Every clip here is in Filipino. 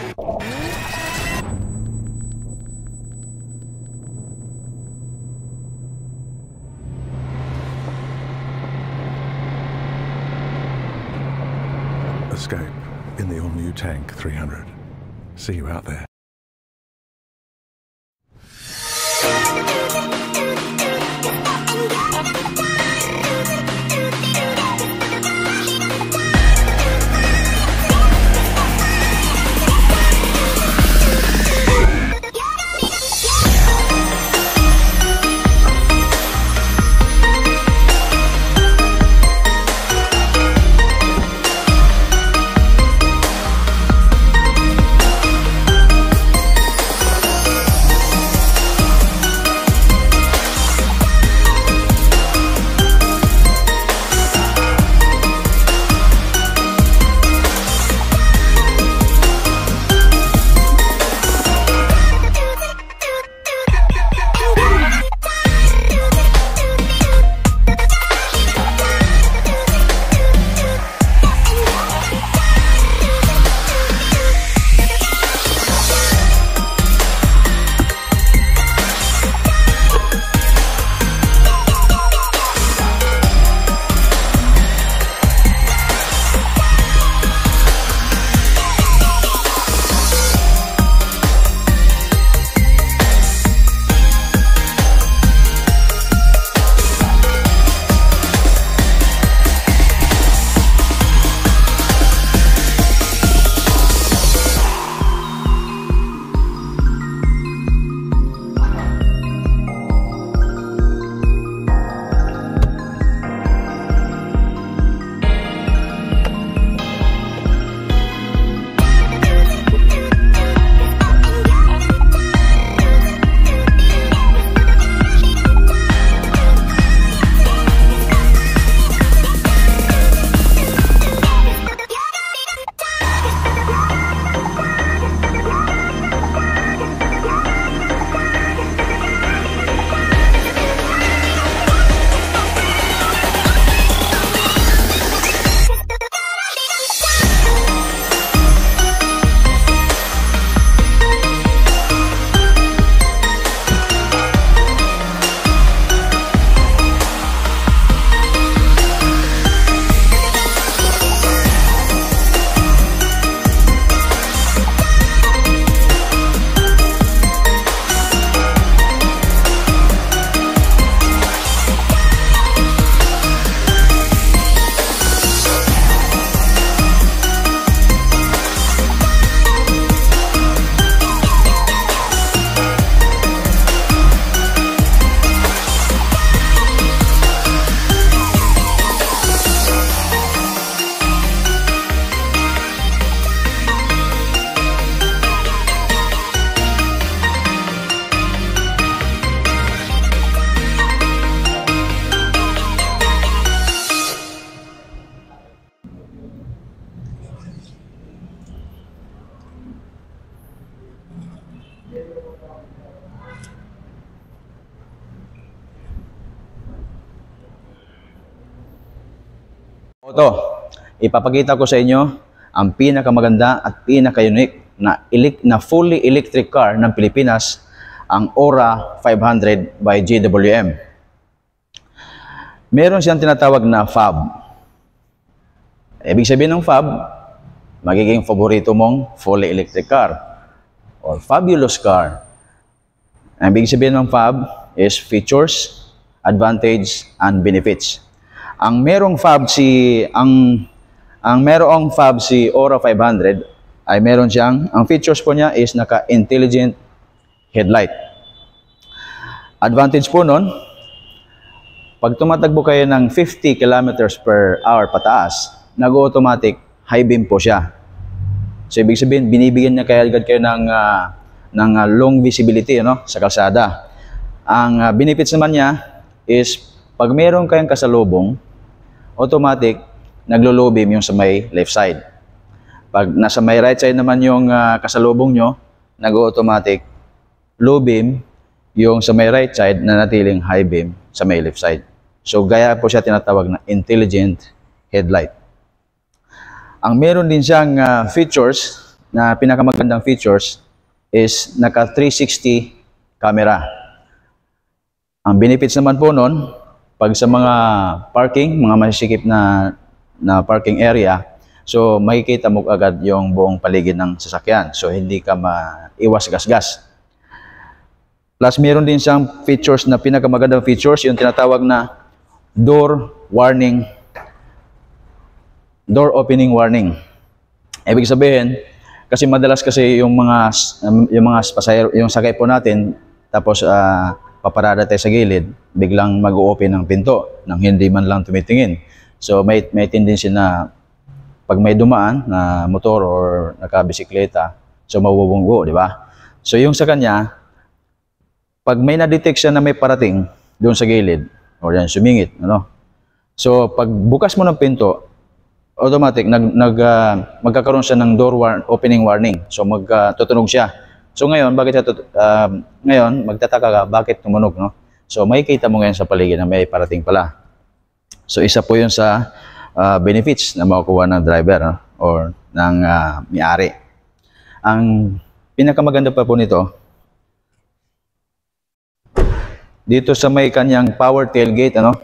Escape in the all-new Tank 300. See you out there. Ito, ipapakita ko sa inyo ang pinakamaganda at pinaka-unique na fully electric car ng Pilipinas, ang Aura 500 by GWM. Meron siyang tinatawag na FAB. Ibig sabihin ng FAB, magiging favorito mong fully electric car or fabulous car. Ibig sabihin ng FAB is features, advantage, and benefits. Ang merong FAB si Aura 500 ay meron siyang, ang features po niya is naka-intelligent headlight. Advantage po nun, pag tumatakbo kayo ng 50 kilometers per hour pataas, nag-automatic high beam po siya. So ibig sabihin, binibigyan niya agad kayo ng long visibility sa kalsada. Ang benefits naman niya is pag meron kayong kasalubong, automatic, naglo-low beam yung sa may left side. Pag nasa may right side naman yung kasalubong nyo, nag-automatic, low beam yung sa may right side na natiling high beam sa may left side. So, gaya po siya tinatawag na intelligent headlight. Ang meron din siyang features na pinakamagandang features is naka 360 camera. Ang benefits naman po nun, pag sa mga parking, mga masisikip na parking area, so makikita mo agad yung buong paligid ng sasakyan. So hindi ka maiwas gasgas. Plus meron din siyang features na pinakamagandang features, yung tinatawag na door opening warning. Ibig sabihin, kasi madalas kasi yung mga pasahero, yung sakay po natin, tapos paparada tayo sa gilid, biglang mag-o-open ng pinto nang hindi man lang tumitingin. So may tendency na pag may dumaan na motor or nakabisikleta, so mabubunggo, di ba? So yung sa kanya, pag may na-detect siya na may parating doon sa gilid, o yan, sumingit, ano? So pag bukas mo ng pinto, automatic magkakaroon siya ng opening warning. So magtutunog siya. So ngayon, ngayon magtataka ka bakit tumunog, no? So makikita mo ngayon sa paligid na may parating pala. So isa po 'yun sa benefits na makukuha ng driver, no? Or ng may-ari. Ang pinakamaganda pa po nito, dito sa may kanyang power tailgate, ano?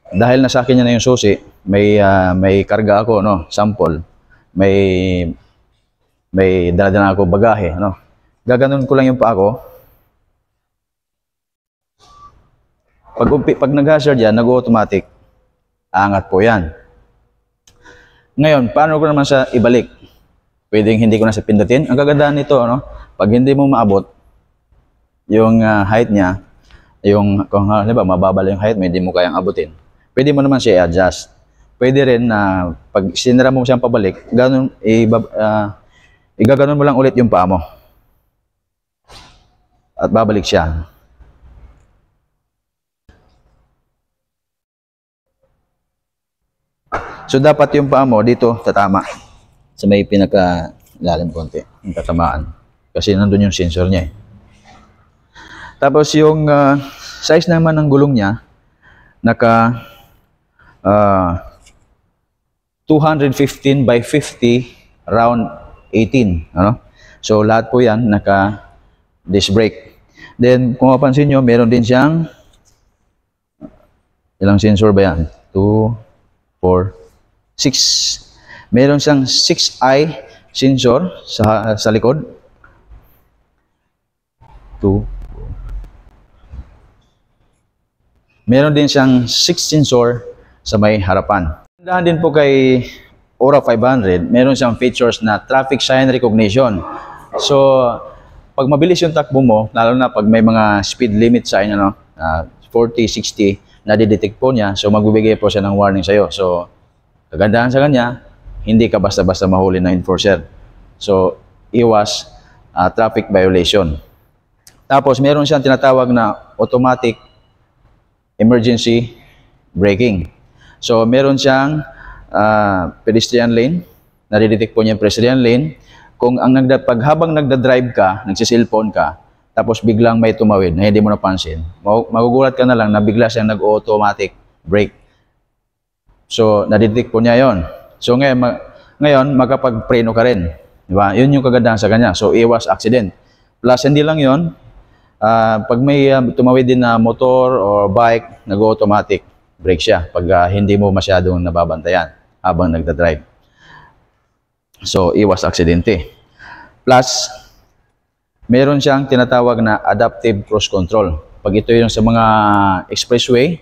Dahil nasa akin niya na yung susi, may karga ako, no, sample. May dala ako bagahe, no. Gaganon ko lang yung paa ko. Pag nag-hazard yan, nag-automatic. Aangat po yan. Ngayon, paano ko naman sa ibalik? Pwedeng hindi ko na sa pindutin. Ang kagandahan nito, no, pag hindi mo maabot yung height niya, kung halimbawa mababa yung height mo, hindi mo kayang abutin, pwede mo naman siya i-adjust. Pwede rin na pag sinira mo siyang pabalik, igaganon mo lang ulit yung paa mo. At babalik siya. So dapat yung paa mo dito tatama. Sa may pinaka-lalim konti, yung tatamaan. Kasi nandun yung sensor niya eh. Tapos yung size naman ng gulong niya, naka 215 by 50 round 18, ano? So lahat po 'yan naka disc brake. Then kung mapansin niyo, meron din siyang ilang sensor ba 'yan? 2 4 6. Meron siyang 6-eye sensor sa likod. 2. Meron din siyang 6 sensor sa may harapan. Dahan din po kay Aura 500, meron siyang features na traffic sign recognition. So, pag mabilis yung takbo mo, lalo na pag may mga speed limit sign, 40, 60, nadidetect po niya, so magbibigay po siya ng warning sa'yo. So, kagandahan sa kanya, hindi ka basta-basta mahuli ng enforcer. So, iwas traffic violation. Tapos, meron siyang tinatawag na automatic emergency braking. So, meron siyang pedestrian lane, nadidetect po niya yung pedestrian lane. Kung habang nagda-drive ka, nagsiselfone ka, tapos biglang may tumawid na hindi mo napansin, magugulat ka na lang na bigla siyang nag-automatic brake. So, nadidetect po niya yon. So, ngayon makapag-preno ka rin. Diba? Yun yung kagandahan sa kanya. So, iwas accident. Plus, hindi lang yon. Pag may tumawid din na motor or bike, nag-automatic brake siya pag hindi mo masyadong nababantayan habang nagda-drive. So, iwas aksidente. Plus, meron siyang tinatawag na adaptive cruise control. Pag ito yung sa mga expressway,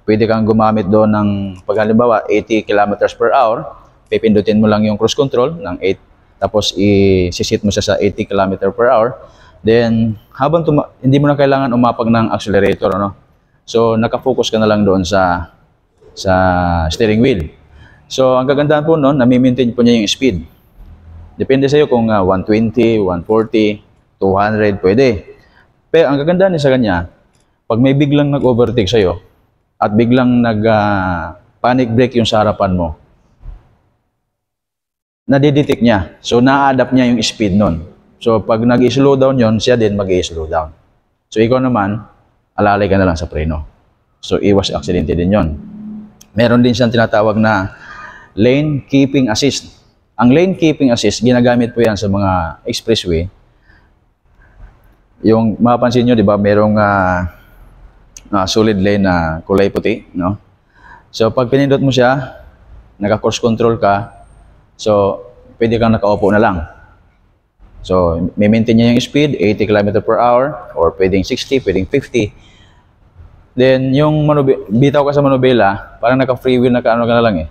pwede kang gumamit doon ng, pag halimbawa, 80 kilometers per hour, pipindutin mo lang yung cruise control ng 8, tapos i-sit mo siya sa 80 kilometers per hour. Then, habang hindi mo na kailangan umapag ng accelerator, ano? So, nakafocus ka na lang doon sa steering wheel. So, ang kagandahan po noon, nami-maintain po niya yung speed. Depende sa iyo kung 120, 140, 200, pwede. Pero ang kagandahan niya sa kanya, pag may biglang nag-overtake sa iyo at biglang nag-panic brake yung sa harapan mo, nadidetect niya. So, na-adapt niya yung speed noon. So, pag nag-slow down yon, siya din mag-slow down. So, ikaw naman, alalay ka na lang sa preno. So, iwas aksidente din yon. Meron din siyang tinatawag na lane keeping assist. Ang lane keeping assist, ginagamit po yan sa mga expressway. Yung mapapansin nyo, di ba, merong solid lane na kulay puti, no? So, pag pinindot mo siya, naka-course control ka, so, pwede kang nakaupo na lang. So, may maintain niya yung speed, 80 km per hour, or pwedeng 60, pwedeng 50. Then, yung bitaw ka sa manubela, parang naka-free wheel, naka-ano ka na lang eh,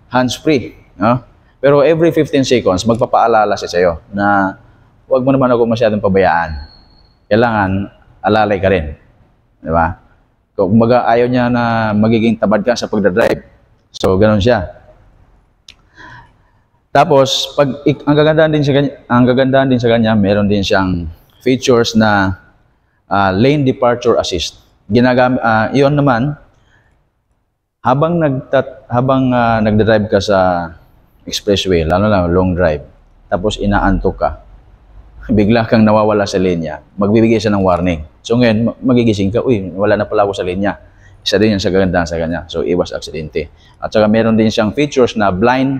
hands-free, no? Pero every 15 seconds, magpapaalala siya sa'yo na huwag mo naman ako masyadong pabayaan. Kailangan, alalay ka rin. Di ba? Kung ayaw niya na magiging tamad ka sa pagdadrive. So, ganun siya. Tapos, ang gagandahan din sa kanya, meron din siyang features na lane departure assist. Iyon naman, habang nagdadrive ka sa expressway, lalo na long drive, tapos inaantok ka, bigla kang nawawala sa linya, magbibigay siya ng warning. So ngayon, magigising ka, uy, wala na pala ako sa linya. Isa din yan sa kagandahan sa kanya. So iwas aksidente. At saka meron din siyang features na blind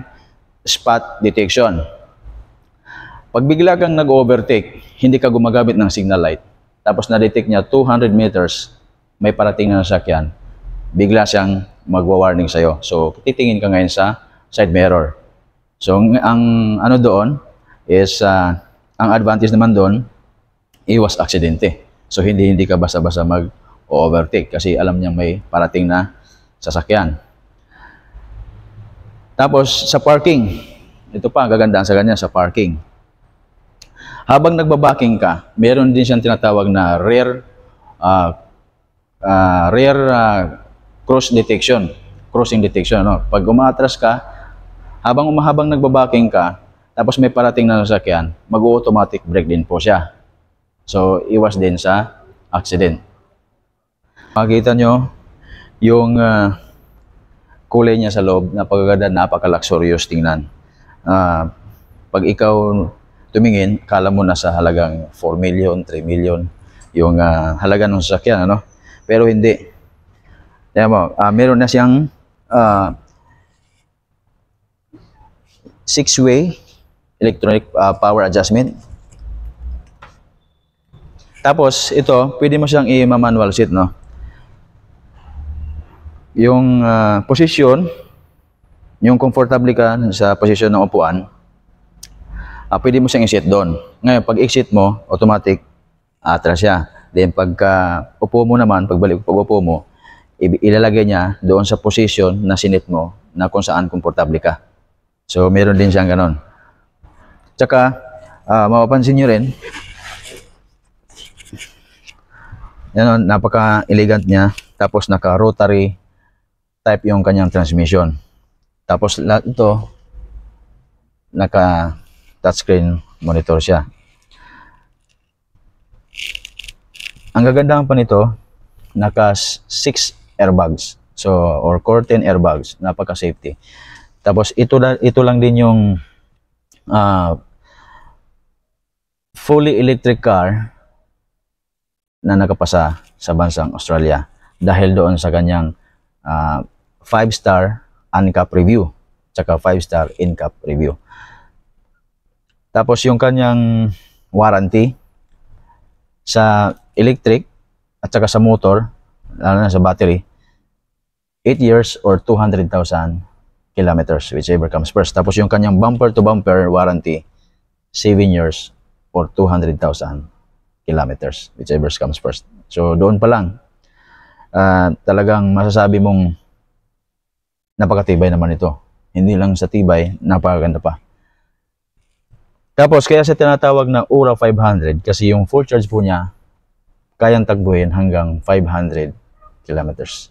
spot detection. Pag bigla kang nag-overtake, hindi ka gumagamit ng signal light, tapos na-detect niya 200 meters, may parating na sasakyan, bigla siyang magwa-warning sa'yo. So, titingin ka ngayon sa side mirror. So, ang ano doon is, ang advantage naman doon, iwas aksidente. So, hindi ka basta-basta mag-overtake kasi alam niyang may parating na sasakyan. Tapos, sa parking, ito pa, ang gagandaan sa kanya, sa parking. Habang nagbabaking ka, meron din siyang tinatawag na rear crossing detection, no? Pag umaatras ka, habang nagbabaking ka, tapos may parating na sasakyan, mag-automatic brake din po siya. So, iwas din sa accident. Makikita nyo yung kulay niya sa loob, napakaganda, napaka-luxurious tingnan. Pag ikaw tumingin, kala mo na sa halagang 4 million, 3 million yung halaga ng sasakyan, ano? Pero hindi. Meron na siyang 6-way electronic power adjustment. Tapos ito, pwede mo siyang i-manual seat, no? Yung posisyon, yung comfortable ka sa posisyon ng upuan, pwede mo siyang i-set doon. Ngayon, pag exit mo, automatic atras siya. Then pagka upo mo naman, pagbalik pag upo mo, ilalagay niya doon sa position na sinet mo na kung saan komportable ka. So, meron din siyang ganon. Tsaka, mapapansin nyo rin, yan, napaka-elegant niya. Tapos, naka-rotary type yung kanyang transmission. Tapos, lahat ito, naka-touchscreen monitor siya. Ang gagandahan pa nito, naka 6 airbags. So, or curtain airbags, napaka-safety. Tapos ito lang din yung fully electric car na nakapasa sa bansang Australia dahil doon sa kanyang 5-star ANCAP review tsaka 5-star NCAP review. Tapos yung kanyang warranty sa electric at saka sa motor, lalo na sa battery, 8 years or 200,000 kilometers, whichever comes first. Tapos yung kanyang bumper-to-bumper warranty, 7 years or 200,000 kilometers, whichever comes first. So doon pa lang, talagang masasabi mong napakatibay naman ito. Hindi lang sa tibay, napakaganda pa. Tapos kaya siya tinatawag na Ura 500 kasi yung full charge po niya, kayang tagbuhin hanggang 500 kilometers.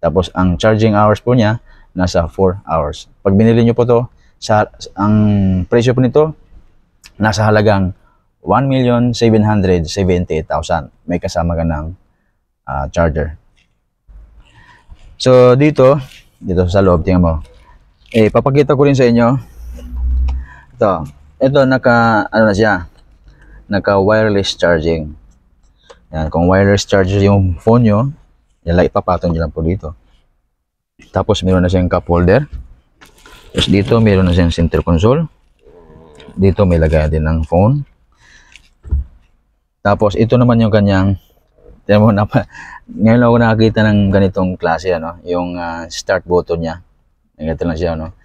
Tapos ang charging hours po niya nasa 4 hours. Pag binili niyo po to, ang presyo po nito nasa halagang 1,778,000. May kasama ka ng charger. So dito sa loob, tingnan mo. Papakita ko rin sa inyo. Ito ano na siya? Naka wireless charging. Yan, kung wireless charger yung phone nyo, ipapatong nyo lang po dito. Tapos meron na siyang cup holder. Tapos dito meron na siyang center console. Dito may lagay din ng phone. Tapos ito naman yung kanyang, tingnan mo, ngayon ako nakakita ng ganitong klase, ano, yung start button niya. Ganito lang siya, no?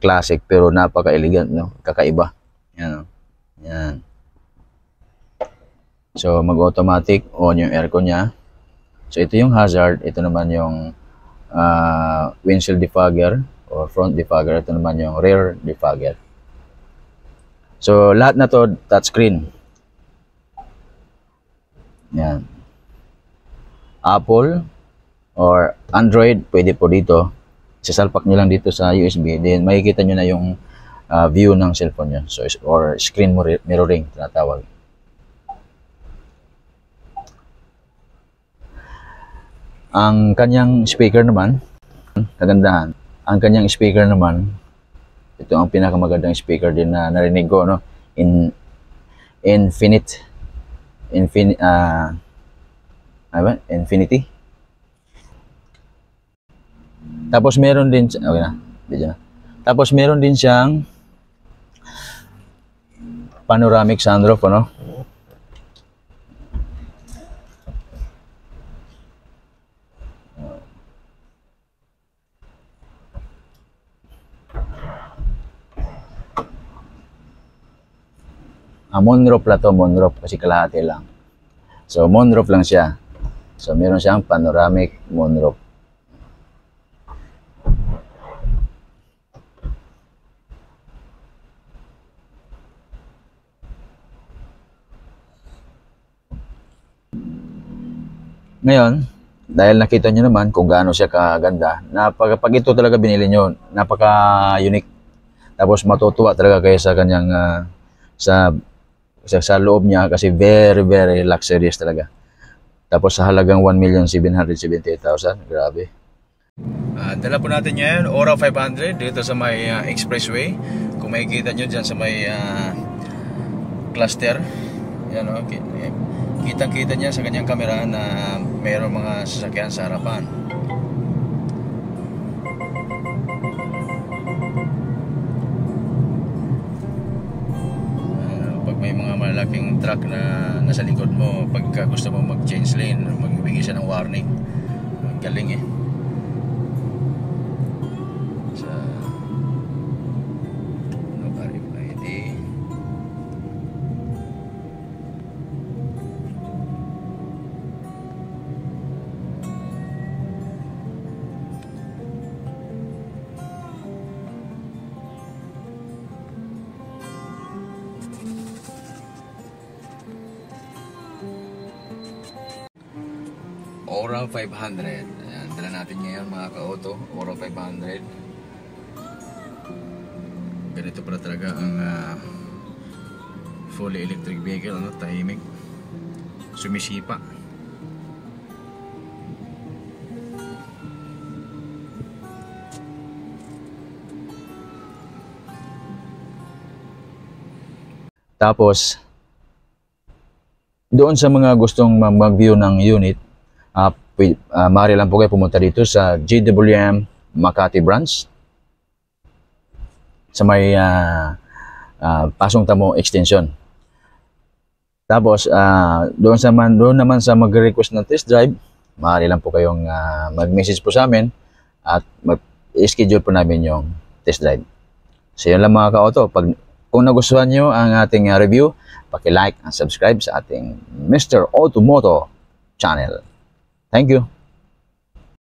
Classic pero napaka-elegant, no? Kakaiba. Yan, no? Yan. So mag-automatic on yung aircon niya. So ito yung hazard, ito naman yung windshield defogger or front defogger, ito naman yung rear defogger. So lahat na to touchscreen. Yan. Apple or Android, pwede po dito. Sasalpak nyo lang dito sa USB, then makikita nyo na yung view ng cellphone nyo. So, or screen mirroring, tinatawag. Ang kanyang speaker naman, kagandahan, ang kanyang speaker naman, ito ang pinakamagandang speaker din na narinig ko, no? Infinity. Tapos meron din, okay na, video na. Tapos meron din siyang panoramic sunroof, ano? Moonroof lang to, moonroof kasi kalahati lang. So moonroof lang siya. So meron siyang panoramic moonroof. Ngayon, dahil nakita nyo naman kung gaano siya kaganda, pag ito talaga binili nyo, napaka-unique. Tapos matutuwa talaga kayo sa kanyang sa loob niya kasi very luxurious talaga. Tapos sa halagang 1,778,000, grabe. Dala po natin ngayon, Aura 500 dito sa may expressway. Kung makikita nyo dyan sa may cluster, yan, okay. Kitang-kita niya sa kanyang kamera na mayroong mga sasakyan sa harapan. Pag may mga malaking truck na nasa likod mo, pagka gusto mo mag-change lane, magbibigay siya ng warning. Galing eh. Aura 500. Ayan, dala natin ngayon mga ka-auto, Aura 500. Ganito pala talaga ang fully electric vehicle, ano, tahimik, sumisipa. Tapos doon sa mga gustong mag-view ng unit, maaari lang po kayo pumunta dito sa GWM Makati branch sa may Pasong Tamo extension. Tapos doon naman sa mag-request ng test drive, maaari lang po kayong mag-message po sa amin at mag-schedule po namin yung test drive. So yun lang mga ka-auto. Kung nagustuhan nyo ang ating review, paki-like and subscribe sa ating Mr. Automoto channel. Thank you.